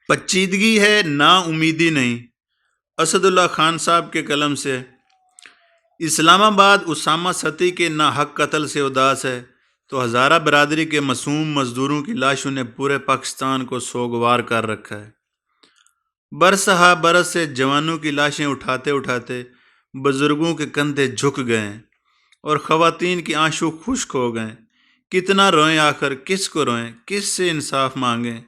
پیچیدگی ہے، نا امیدی نہیں۔ اسد اللہ خان صاحب کے قلم سے۔ اسلام آباد اسامہ ستی کے ناحق قتل سے اداس ہے تو ہزارہ برادری کے معصوم مزدوروں کی لاشوں نے پورے پاکستان کو سوگوار کر رکھا ہے۔ برس ہا برس سے جوانوں کی لاشیں اٹھاتے اٹھاتے بزرگوں کے کندھے جھک گئے ہیں اور خواتین کی آنسو خشک ہو گئے۔ کتنا روئیں، آخر کس کو روئیں، کس سے انصاف مانگیں؟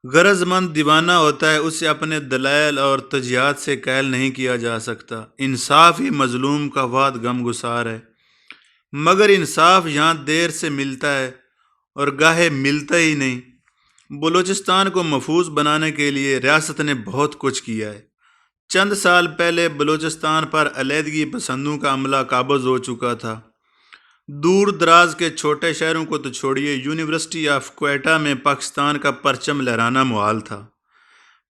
غرض مند دیوانہ ہوتا ہے، اسے اپنے دلائل اور تجزیات سے قائل نہیں کیا جا سکتا۔ انصاف ہی مظلوم کا واحد غم گسار ہے، مگر انصاف یہاں دیر سے ملتا ہے اور گاہے ملتا ہی نہیں۔ بلوچستان کو محفوظ بنانے کے لیے ریاست نے بہت کچھ کیا ہے۔ چند سال پہلے بلوچستان پر علیحدگی پسندوں کا عملہ قابض ہو چکا تھا۔ دور دراز کے چھوٹے شہروں کو تو چھوڑیے، یونیورسٹی آف کوئٹہ میں پاکستان کا پرچم لہرانا محال تھا۔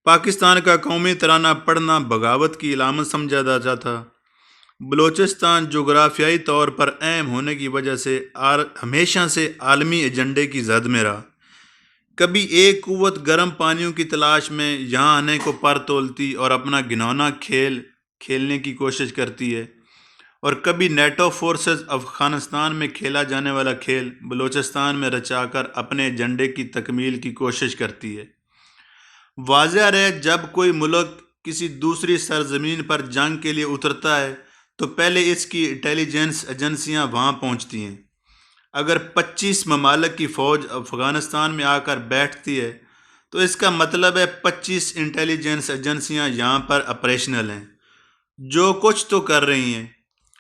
پاکستان کا قومی ترانہ پڑھنا بغاوت کی علامت سمجھا جاتا تھا۔ بلوچستان جغرافیائی طور پر اہم ہونے کی وجہ سے ہمیشہ سے عالمی ایجنڈے کی زد میں رہا۔ کبھی ایک قوت گرم پانیوں کی تلاش میں یہاں آنے کو پر تولتی اور اپنا گھناؤنا کھیل کھیلنے کی کوشش کرتی ہے، اور کبھی نیٹو فورسز افغانستان میں کھیلا جانے والا کھیل بلوچستان میں رچا کر اپنے ایجنڈے کی تکمیل کی کوشش کرتی ہے۔ واضح رہے، جب کوئی ملک کسی دوسری سرزمین پر جنگ کے لیے اترتا ہے تو پہلے اس کی انٹیلیجنس ایجنسیاں وہاں پہنچتی ہیں۔ اگر 25 ممالک کی فوج افغانستان میں آ کر بیٹھتی ہے تو اس کا مطلب ہے 25 انٹیلیجنس ایجنسیاں یہاں پر آپریشنل ہیں، جو کچھ تو کر رہی ہیں۔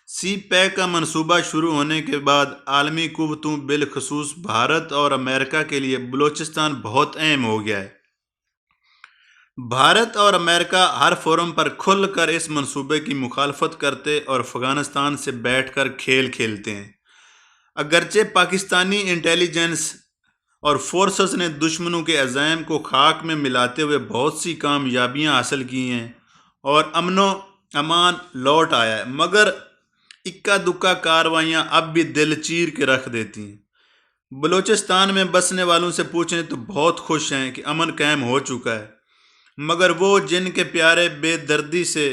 سی پیک کا منصوبہ شروع ہونے کے بعد عالمی قوتوں بالخصوص بھارت اور امریکہ کے لیے بلوچستان بہت اہم ہو گیا ہے۔ بھارت اور امریکہ ہر فورم پر کھل کر اس منصوبے کی مخالفت کرتے اور افغانستان سے بیٹھ کر کھیل کھیلتے ہیں۔ اگرچہ پاکستانی انٹیلیجنس اور فورسز نے دشمنوں کے عزائم کو خاک میں ملاتے ہوئے بہت سی کامیابیاں حاصل کی ہیں اور امن و امان لوٹ آیا ہے، مگر اکا دکا کارروائیاں اب بھی دل چیر کے رکھ دیتی ہیں۔ بلوچستان میں بسنے والوں سے پوچھیں تو بہت خوش ہیں کہ امن قائم ہو چکا ہے، مگر وہ جن کے پیارے بے دردی سے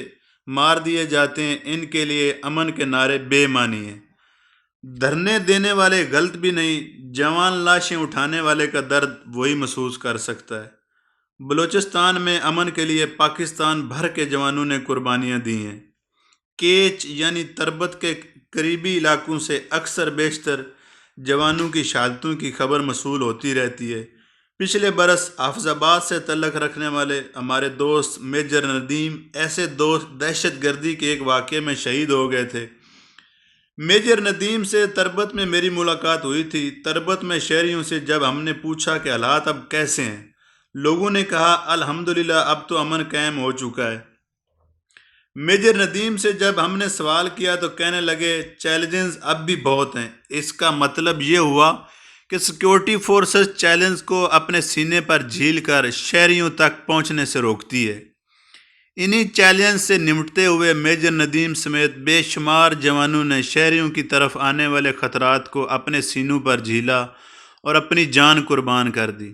مار دیے جاتے ہیں، ان کے لیے امن کے نعرے بے معنی ہیں۔ دھرنے دینے والے غلط بھی نہیں، جوان لاشیں اٹھانے والے کا درد وہی محسوس کر سکتا ہے۔ بلوچستان میں امن کے لیے پاکستان بھر کے جوانوں نے قربانیاں دی ہیں۔ کیچ یعنی تربت کے قریبی علاقوں سے اکثر بیشتر جوانوں کی شہادتوں کی خبر موصول ہوتی رہتی ہے۔ پچھلے برس حافظ آباد سے تعلق رکھنے والے ہمارے دوست میجر ندیم ایسے دہشت گردی کے ایک واقعے میں شہید ہو گئے تھے۔ میجر ندیم سے تربت میں میری ملاقات ہوئی تھی۔ تربت میں شہریوں سے جب ہم نے پوچھا کہ حالات اب کیسے ہیں، لوگوں نے کہا الحمدللہ اب تو امن قائم ہو چکا ہے۔ میجر ندیم سے جب ہم نے سوال کیا تو کہنے لگے چیلنجز اب بھی بہت ہیں۔ اس کا مطلب یہ ہوا کہ سیکیورٹی فورسز چیلنج کو اپنے سینے پر جھیل کر شہریوں تک پہنچنے سے روکتی ہے۔ انہی چیلنج سے نمٹتے ہوئے میجر ندیم سمیت بے شمار جوانوں نے شہریوں کی طرف آنے والے خطرات کو اپنے سینوں پر جھیلا اور اپنی جان قربان کر دی۔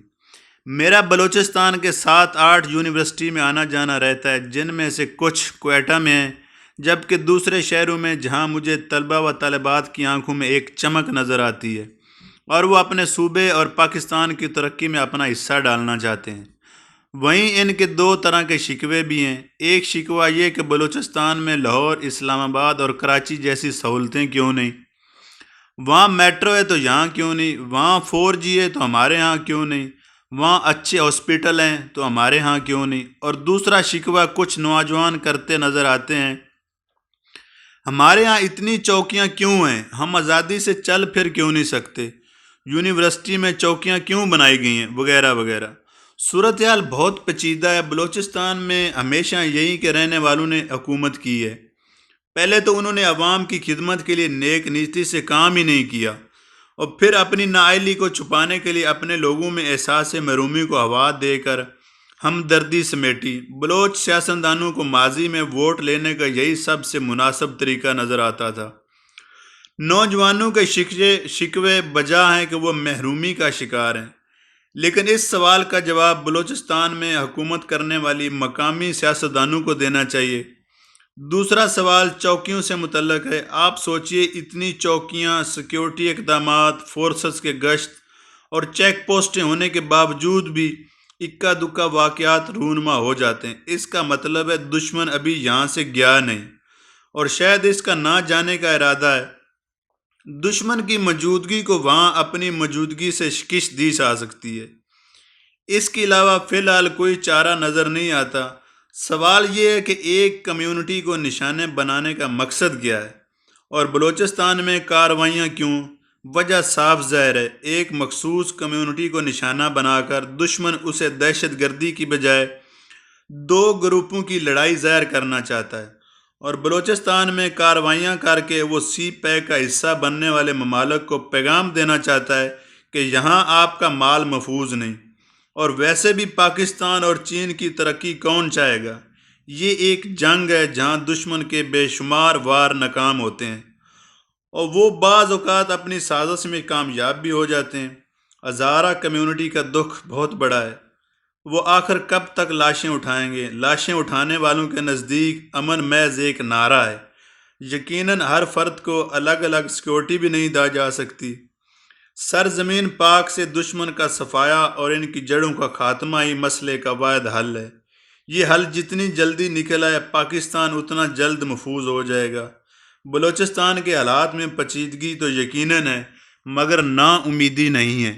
میرا بلوچستان کے 7-8 یونیورسٹی میں آنا جانا رہتا ہے، جن میں سے کچھ کوئٹہ میں ہیں، جبکہ دوسرے شہروں میں جہاں مجھے طلبہ و طالبات کی آنکھوں میں ایک چمک نظر آتی ہے اور وہ اپنے صوبے اور پاکستان کی ترقی میں اپنا حصہ ڈالنا چاہتے ہیں، وہیں ان کے دو طرح کے شکوے بھی ہیں۔ ایک شکوہ یہ کہ بلوچستان میں لاہور، اسلام آباد اور کراچی جیسی سہولتیں کیوں نہیں؟ وہاں میٹرو ہے تو یہاں کیوں نہیں؟ وہاں 4G ہے تو ہمارے ہاں کیوں نہیں؟ وہاں اچھے ہاسپٹل ہیں تو ہمارے ہاں کیوں نہیں؟ اور دوسرا شکوہ کچھ نوجوان کرتے نظر آتے ہیں، ہمارے ہاں اتنی چوکیاں کیوں ہیں؟ ہم آزادی سے چل پھر کیوں نہیں سکتے؟ یونیورسٹی میں چوکیاں کیوں بنائی گئی ہیں؟ وغیرہ وغیرہ۔ صورتحال بہت پیچیدہ ہے۔ بلوچستان میں ہمیشہ یہیں کے رہنے والوں نے حکومت کی ہے۔ پہلے تو انہوں نے عوام کی خدمت کے لیے نیک نیتی سے کام ہی نہیں کیا، اور پھر اپنی نااہلی کو چھپانے کے لیے اپنے لوگوں میں احساس محرومی کو ہوا دے کر ہمدردی سمیٹی۔ بلوچ سیاستدانوں کو ماضی میں ووٹ لینے کا یہی سب سے مناسب طریقہ نظر آتا تھا۔ نوجوانوں کے شکوے بجا ہیں کہ وہ محرومی کا شکار ہیں، لیکن اس سوال کا جواب بلوچستان میں حکومت کرنے والی مقامی سیاستدانوں کو دینا چاہیے۔ دوسرا سوال چوکیوں سے متعلق ہے۔ آپ سوچئے اتنی چوکیاں، سیکیورٹی اقدامات، فورسز کے گشت اور چیک پوسٹیں ہونے کے باوجود بھی اکا دکا واقعات رونما ہو جاتے ہیں۔ اس کا مطلب ہے دشمن ابھی یہاں سے گیا نہیں، اور شاید اس کا نہ جانے کا ارادہ ہے۔ دشمن کی موجودگی کو وہاں اپنی موجودگی سے شکست دی جا سکتی ہے۔ اس کے علاوہ فی الحال کوئی چارہ نظر نہیں آتا۔ سوال یہ ہے کہ ایک کمیونٹی کو نشانے بنانے کا مقصد کیا ہے، اور بلوچستان میں کارروائیاں کیوں؟ وجہ صاف ظاہر ہے، ایک مخصوص کمیونٹی کو نشانہ بنا کر دشمن اسے دہشت گردی کی بجائے دو گروپوں کی لڑائی ظاہر کرنا چاہتا ہے، اور بلوچستان میں کارروائیاں کر کے وہ سی پیک کا حصہ بننے والے ممالک کو پیغام دینا چاہتا ہے کہ یہاں آپ کا مال محفوظ نہیں، اور ویسے بھی پاکستان اور چین کی ترقی کون چاہے گا؟ یہ ایک جنگ ہے جہاں دشمن کے بے شمار وار ناکام ہوتے ہیں، اور وہ بعض اوقات اپنی سازش میں کامیاب بھی ہو جاتے ہیں۔ ہزارہ کمیونٹی کا دکھ بہت بڑا ہے۔ وہ آخر کب تک لاشیں اٹھائیں گے؟ لاشیں اٹھانے والوں کے نزدیک امن محض ایک نعرہ ہے۔ یقیناً ہر فرد کو الگ الگ سیکیورٹی بھی نہیں دی جا سکتی۔ سرزمین پاک سے دشمن کا صفایا اور ان کی جڑوں کا خاتمہ ہی مسئلے کا واحد حل ہے۔ یہ حل جتنی جلدی نکل آئے پاکستان اتنا جلد محفوظ ہو جائے گا۔ بلوچستان کے حالات میں پیچیدگی تو یقیناً ہے، مگر نا امیدی نہیں ہے۔